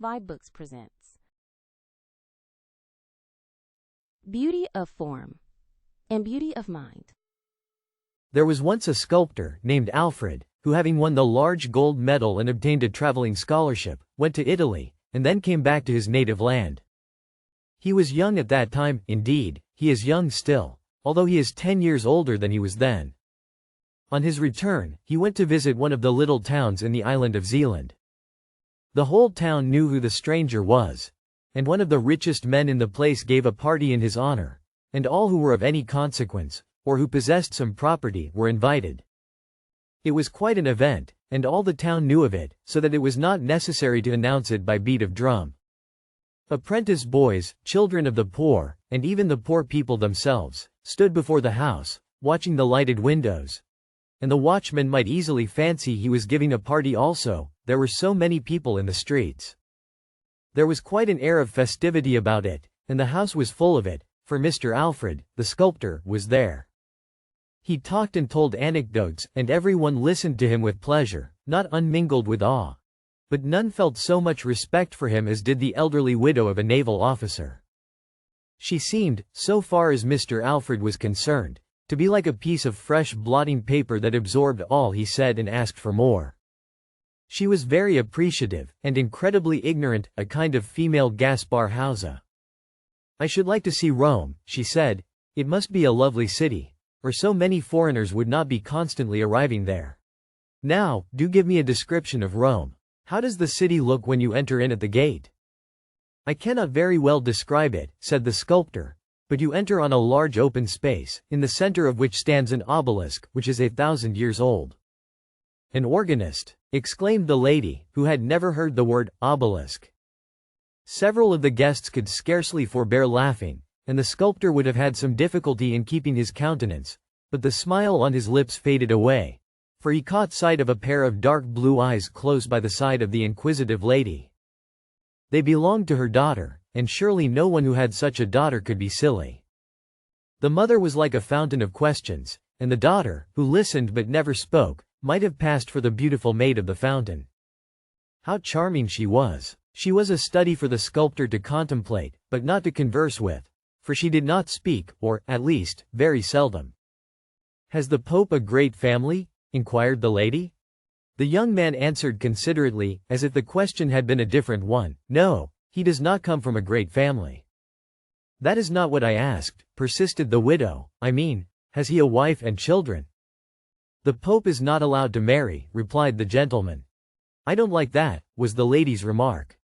vibeBooks presents Beauty of Form and Beauty of Mind. There was once a sculptor named Alfred, who, having won the large gold medal and obtained a traveling scholarship, went to Italy, and then came back to his native land. He was young at that time. Indeed, he is young still, although he is 10 years older than he was then. On his return, he went to visit one of the little towns in the island of Zealand. The whole town knew who the stranger was, and one of the richest men in the place gave a party in his honor, and all who were of any consequence, or who possessed some property, were invited. It was quite an event, and all the town knew of it, so that it was not necessary to announce it by beat of drum. Apprentice boys, children of the poor, and even the poor people themselves, stood before the house, watching the lighted windows. And the watchman might easily fancy he was giving a party also, there were so many people in the streets. There was quite an air of festivity about it, and the house was full of it, for Mr. Alfred, the sculptor, was there. He talked and told anecdotes, and everyone listened to him with pleasure, not unmingled with awe. But none felt so much respect for him as did the elderly widow of a naval officer. She seemed, so far as Mr. Alfred was concerned, to be like a piece of fresh blotting paper that absorbed all he said and asked for more. She was very appreciative, and incredibly ignorant, a kind of female Gaspar Hausa. "I should like to see Rome," she said. "It must be a lovely city, or so many foreigners would not be constantly arriving there. Now, do give me a description of Rome. How does the city look when you enter in at the gate?" "I cannot very well describe it," said the sculptor, "but you enter on a large open space, in the center of which stands an obelisk, which is 1,000 years old." "An organist!" exclaimed the lady, who had never heard the word obelisk. Several of the guests could scarcely forbear laughing, and the sculptor would have had some difficulty in keeping his countenance, but the smile on his lips faded away, for he caught sight of a pair of dark blue eyes close by the side of the inquisitive lady. They belonged to her daughter, and surely no one who had such a daughter could be silly. The mother was like a fountain of questions, and the daughter, who listened but never spoke, might have passed for the beautiful maid of the fountain. How charming she was! She was a study for the sculptor to contemplate, but not to converse with, for she did not speak, or, at least, very seldom. "Has the Pope a great family?" inquired the lady. The young man answered considerately, as if the question had been a different one. "No, he does not come from a great family." "That is not what I asked," persisted the widow. "I mean, has he a wife and children?" "The Pope is not allowed to marry," replied the gentleman. "I don't like that," was the lady's remark.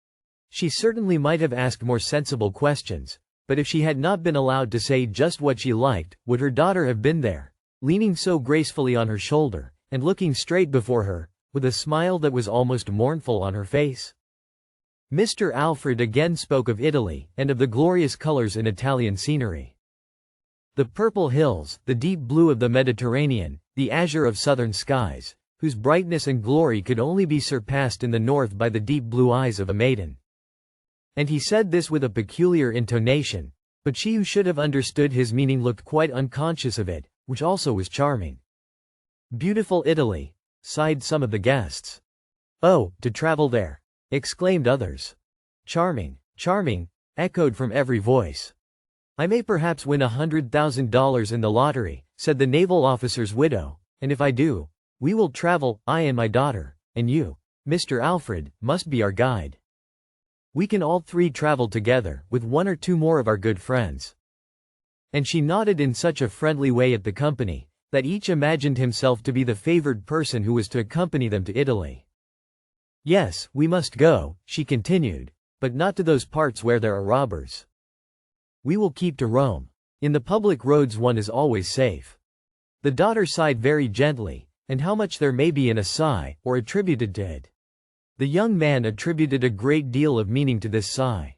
She certainly might have asked more sensible questions, but if she had not been allowed to say just what she liked, would her daughter have been there, leaning so gracefully on her shoulder, and looking straight before her, with a smile that was almost mournful on her face? Mr. Alfred again spoke of Italy, and of the glorious colors in Italian scenery. The purple hills, the deep blue of the Mediterranean, the azure of southern skies, whose brightness and glory could only be surpassed in the north by the deep blue eyes of a maiden. And he said this with a peculiar intonation, but she who should have understood his meaning looked quite unconscious of it, which also was charming. "Beautiful Italy," sighed some of the guests. "Oh, to travel there!" exclaimed others. "Charming, charming," echoed from every voice. "I may perhaps win $100,000 in the lottery," said the naval officer's widow, "and if I do, we will travel, I and my daughter, and you, Mr. Alfred, must be our guide. We can all three travel together, with one or two more of our good friends." And she nodded in such a friendly way at the company, that each imagined himself to be the favored person who was to accompany them to Italy. "Yes, we must go," she continued, "but not to those parts where there are robbers. We will keep to Rome. In the public roads one is always safe." The daughter sighed very gently, and how much there may be in a sigh, or attributed to it. The young man attributed a great deal of meaning to this sigh.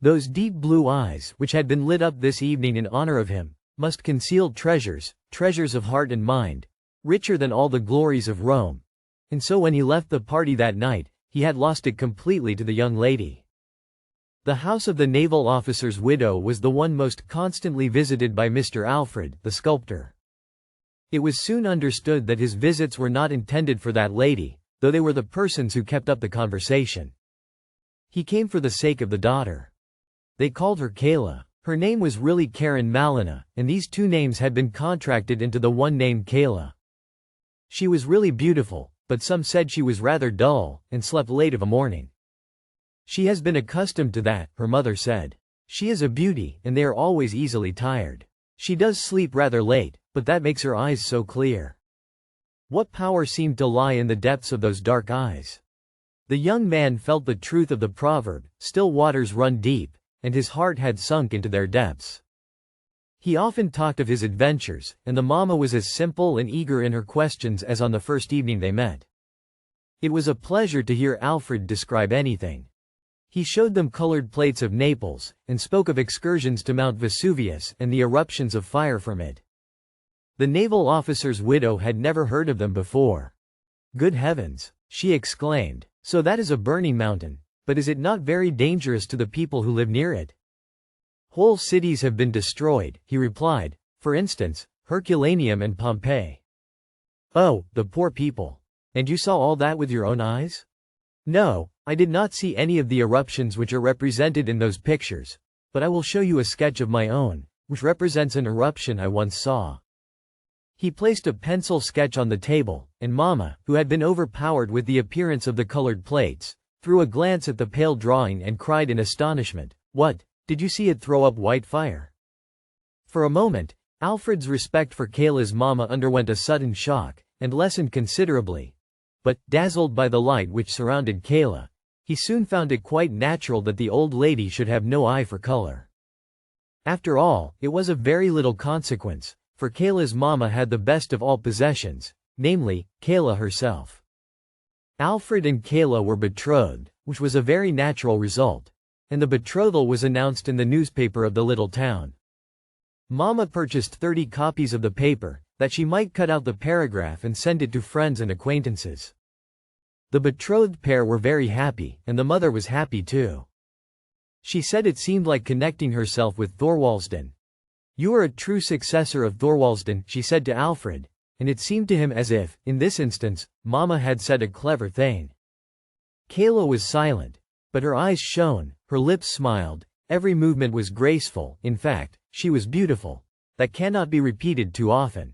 Those deep blue eyes, which had been lit up this evening in honor of him, must conceal treasures, treasures of heart and mind, richer than all the glories of Rome. And so when he left the party that night, he had lost it completely to the young lady. The house of the naval officer's widow was the one most constantly visited by Mr. Alfred, the sculptor. It was soon understood that his visits were not intended for that lady, though they were the persons who kept up the conversation. He came for the sake of the daughter. They called her Kayla. Her name was really Karen Malina, and these two names had been contracted into the one named Kayla. She was really beautiful, but some said she was rather dull, and slept late of a morning. She has been accustomed to that, her mother said. She is a beauty, and they are always easily tired. She does sleep rather late, but that makes her eyes so clear. What power seemed to lie in the depths of those dark eyes? The young man felt the truth of the proverb, still waters run deep, and his heart had sunk into their depths. He often talked of his adventures, and the mama was as simple and eager in her questions as on the first evening they met. It was a pleasure to hear Alfred describe anything. He showed them colored plates of Naples, and spoke of excursions to Mount Vesuvius and the eruptions of fire from it. The naval officer's widow had never heard of them before. "Good heavens!" she exclaimed. "So that is a burning mountain. But is it not very dangerous to the people who live near it?" "Whole cities have been destroyed," he replied, "for instance, Herculaneum and Pompeii." "Oh, the poor people. And you saw all that with your own eyes?" "No, I did not see any of the eruptions which are represented in those pictures, but I will show you a sketch of my own, which represents an eruption I once saw." He placed a pencil sketch on the table, and Mama, who had been overpowered with the appearance of the colored plates, threw a glance at the pale drawing and cried in astonishment, "What, did you see it throw up white fire?" For a moment, Alfred's respect for Kayla's mama underwent a sudden shock, and lessened considerably. But, dazzled by the light which surrounded Kayla, he soon found it quite natural that the old lady should have no eye for color. After all, it was of very little consequence, for Kayla's mama had the best of all possessions, namely, Kayla herself. Alfred and Kayla were betrothed, which was a very natural result, and the betrothal was announced in the newspaper of the little town. Mama purchased 30 copies of the paper, that she might cut out the paragraph and send it to friends and acquaintances. The betrothed pair were very happy, and the mother was happy too. She said it seemed like connecting herself with Thorwaldsen. "You are a true successor of Thorwaldsen," she said to Alfred, and it seemed to him as if, in this instance, Mama had said a clever thing. Kayla was silent, but her eyes shone, her lips smiled, every movement was graceful, in fact, she was beautiful. That cannot be repeated too often.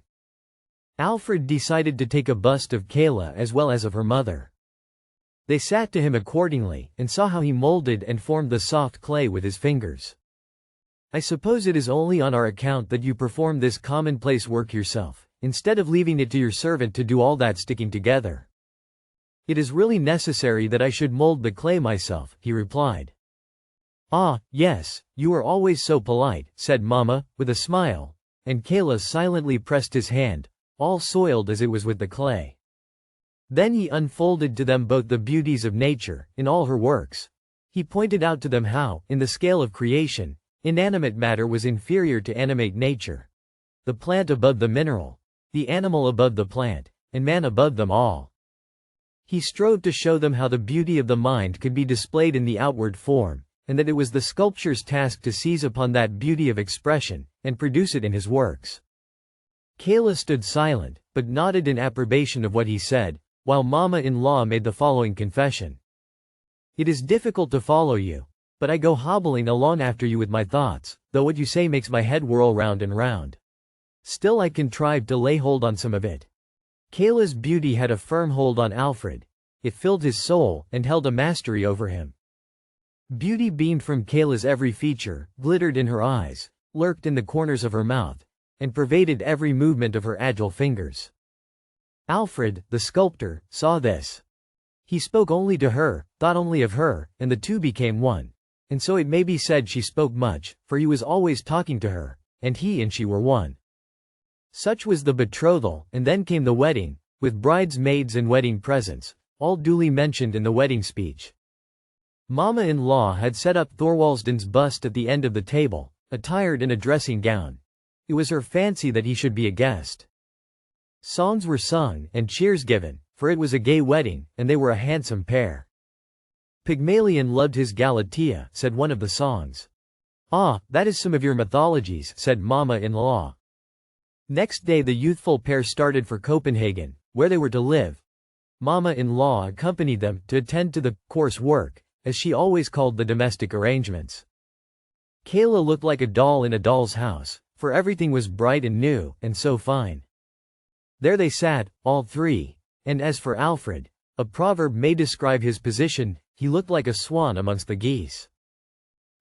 Alfred decided to take a bust of Kayla as well as of her mother. They sat to him accordingly, and saw how he molded and formed the soft clay with his fingers. "I suppose it is only on our account that you perform this commonplace work yourself, instead of leaving it to your servant to do all that sticking together." "It is really necessary that I should mold the clay myself," he replied. "Ah, yes, you are always so polite," said Mama, with a smile, and Kayla silently pressed his hand, all soiled as it was with the clay. Then he unfolded to them both the beauties of nature, in all her works. He pointed out to them how, in the scale of creation, inanimate matter was inferior to animate nature. The plant above the mineral, the animal above the plant, and man above them all. He strove to show them how the beauty of the mind could be displayed in the outward form, and that it was the sculptor's task to seize upon that beauty of expression, and produce it in his works. Kayla stood silent, but nodded in approbation of what he said, while Mama-in-law made the following confession. "It is difficult to follow you, but I go hobbling along after you with my thoughts, though what you say makes my head whirl round and round. Still I contrived to lay hold on some of it." Kayla's beauty had a firm hold on Alfred. It filled his soul, and held a mastery over him. Beauty beamed from Kayla's every feature, glittered in her eyes, lurked in the corners of her mouth, and pervaded every movement of her agile fingers. Alfred, the sculptor, saw this. He spoke only to her, thought only of her, and the two became one. And so it may be said she spoke much, for he was always talking to her, and he and she were one. Such was the betrothal, and then came the wedding, with bridesmaids and wedding presents, all duly mentioned in the wedding speech. Mama-in-law had set up Thorwaldsen's bust at the end of the table, attired in a dressing gown. It was her fancy that he should be a guest. Songs were sung, and cheers given, for it was a gay wedding, and they were a handsome pair. "Pygmalion loved his Galatea," said one of the songs. "Ah, that is some of your mythologies," said Mama-in-law. Next day the youthful pair started for Copenhagen, where they were to live. Mama-in-law accompanied them, to attend to the coarse work, as she always called the domestic arrangements. Kayla looked like a doll in a doll's house, for everything was bright and new, and so fine. There they sat, all three, and as for Alfred, a proverb may describe his position, he looked like a swan amongst the geese.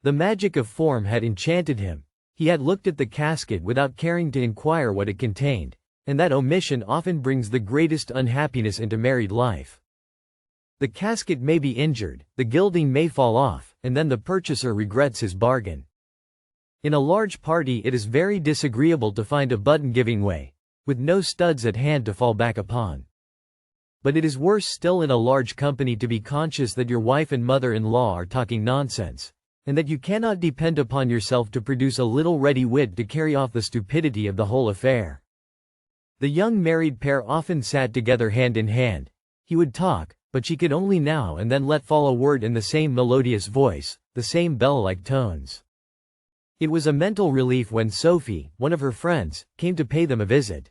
The magic of form had enchanted him. He had looked at the casket without caring to inquire what it contained, and that omission often brings the greatest unhappiness into married life. The casket may be injured, the gilding may fall off, and then the purchaser regrets his bargain. In a large party it is very disagreeable to find a button giving way, with no studs at hand to fall back upon. But it is worse still in a large company to be conscious that your wife and mother-in-law are talking nonsense, and that you cannot depend upon yourself to produce a little ready wit to carry off the stupidity of the whole affair. The young married pair often sat together hand in hand. He would talk, but she could only now and then let fall a word in the same melodious voice, the same bell-like tones. It was a mental relief when Sophie, one of her friends, came to pay them a visit.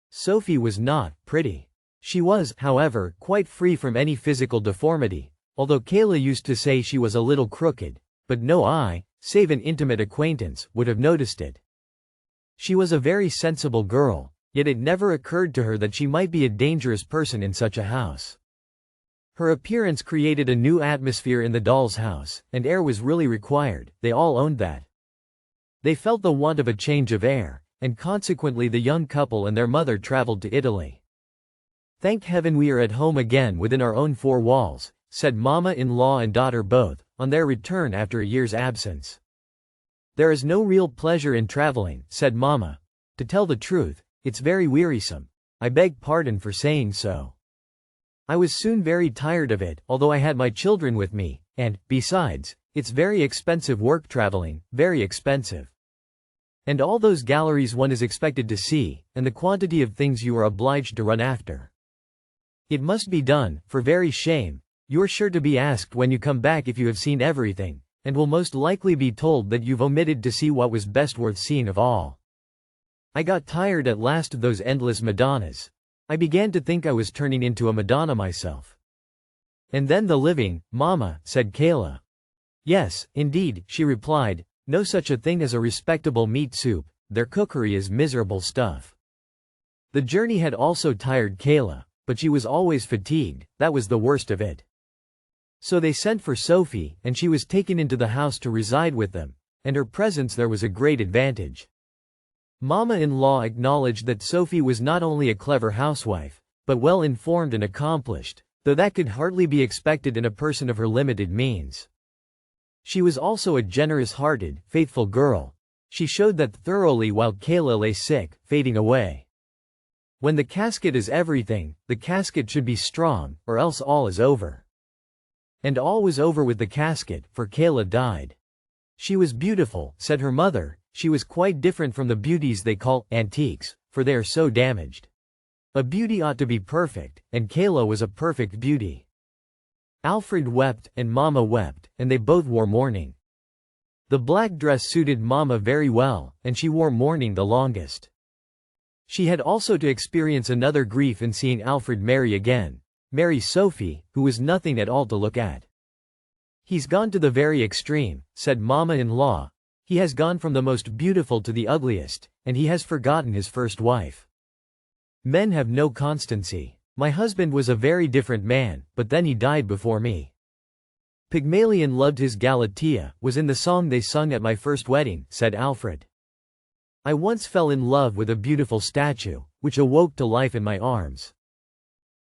Sophie was not pretty. She was, however, quite free from any physical deformity, although Kayla used to say she was a little crooked, but no eye, save an intimate acquaintance, would have noticed it. She was a very sensible girl, yet it never occurred to her that she might be a dangerous person in such a house. Her appearance created a new atmosphere in the doll's house, and air was really required, they all owned that. They felt the want of a change of air, and consequently the young couple and their mother traveled to Italy. "Thank heaven we are at home again within our own four walls," said mama-in-law and daughter both, on their return after a year's absence. "There is no real pleasure in traveling," said Mama. "To tell the truth, it's very wearisome. I beg pardon for saying so. I was soon very tired of it, although I had my children with me, and, besides, it's very expensive work traveling, very expensive. And all those galleries one is expected to see, and the quantity of things you are obliged to run after. It must be done, for very shame. You're sure to be asked when you come back if you have seen everything, and will most likely be told that you've omitted to see what was best worth seeing of all. I got tired at last of those endless Madonnas. I began to think I was turning into a Madonna myself." "And then the living, Mama," said Kayla. "Yes, indeed," she replied, "no such a thing as a respectable meat soup, their cookery is miserable stuff." The journey had also tired Kayla, but she was always fatigued, that was the worst of it. So they sent for Sophie, and she was taken into the house to reside with them, and her presence there was a great advantage. Mama-in-law acknowledged that Sophie was not only a clever housewife, but well informed and accomplished, though that could hardly be expected in a person of her limited means. She was also a generous-hearted, faithful girl. She showed that thoroughly while Kayla lay sick, fading away. When the casket is everything, the casket should be strong, or else all is over. And all was over with the casket, for Kayla died. She was beautiful, said her mother. She was quite different from the beauties they call antiques, for they are so damaged. A beauty ought to be perfect, and Kayla was a perfect beauty. Alfred wept, and Mama wept, and they both wore mourning. The black dress suited Mama very well, and she wore mourning the longest. She had also to experience another grief in seeing Alfred marry Sophie, who was nothing at all to look at. "He's gone to the very extreme," said Mama-in-law. "He has gone from the most beautiful to the ugliest, and he has forgotten his first wife. Men have no constancy. My husband was a very different man, but then he died before me. Pygmalion loved his Galatea, was in the song they sung at my first wedding," said Alfred. "I once fell in love with a beautiful statue, which awoke to life in my arms.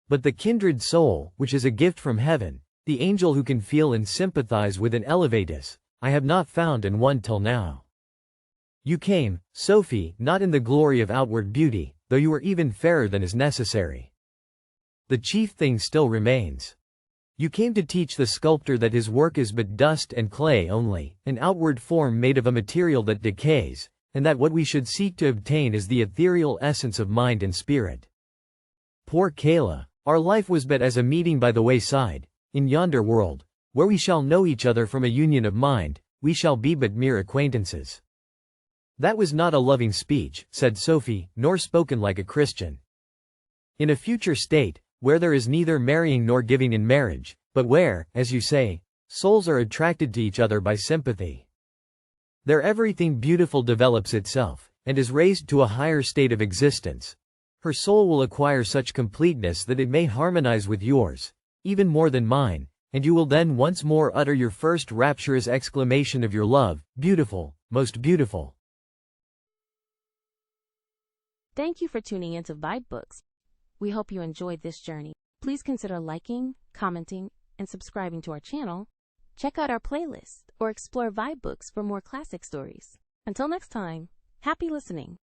But the kindred soul, which is a gift from heaven, the angel who can feel and sympathize with and elevate us, I have not found and won till now. You came, Sophie, not in the glory of outward beauty, though you were even fairer than is necessary. The chief thing still remains. You came to teach the sculptor that his work is but dust and clay only, an outward form made of a material that decays, and that what we should seek to obtain is the ethereal essence of mind and spirit. Poor Kayla, our life was but as a meeting by the wayside, in yonder world, where we shall know each other from a union of mind, we shall be but mere acquaintances." "That was not a loving speech," said Sophie, "nor spoken like a Christian. In a future state, where there is neither marrying nor giving in marriage, but where, as you say, Souls are attracted to each other by sympathy. There everything beautiful develops itself, and is raised to a higher state of existence. Her soul will acquire such completeness that it may harmonize with yours, even more than mine, and you will then once more utter your first rapturous exclamation of your love, beautiful, most beautiful. Thank you for tuning into vibeBooks. We hope you enjoyed this journey. Please consider liking, commenting, and subscribing to our channel. Check out our playlist or explore vibeBooks for more classic stories. Until next time, happy listening.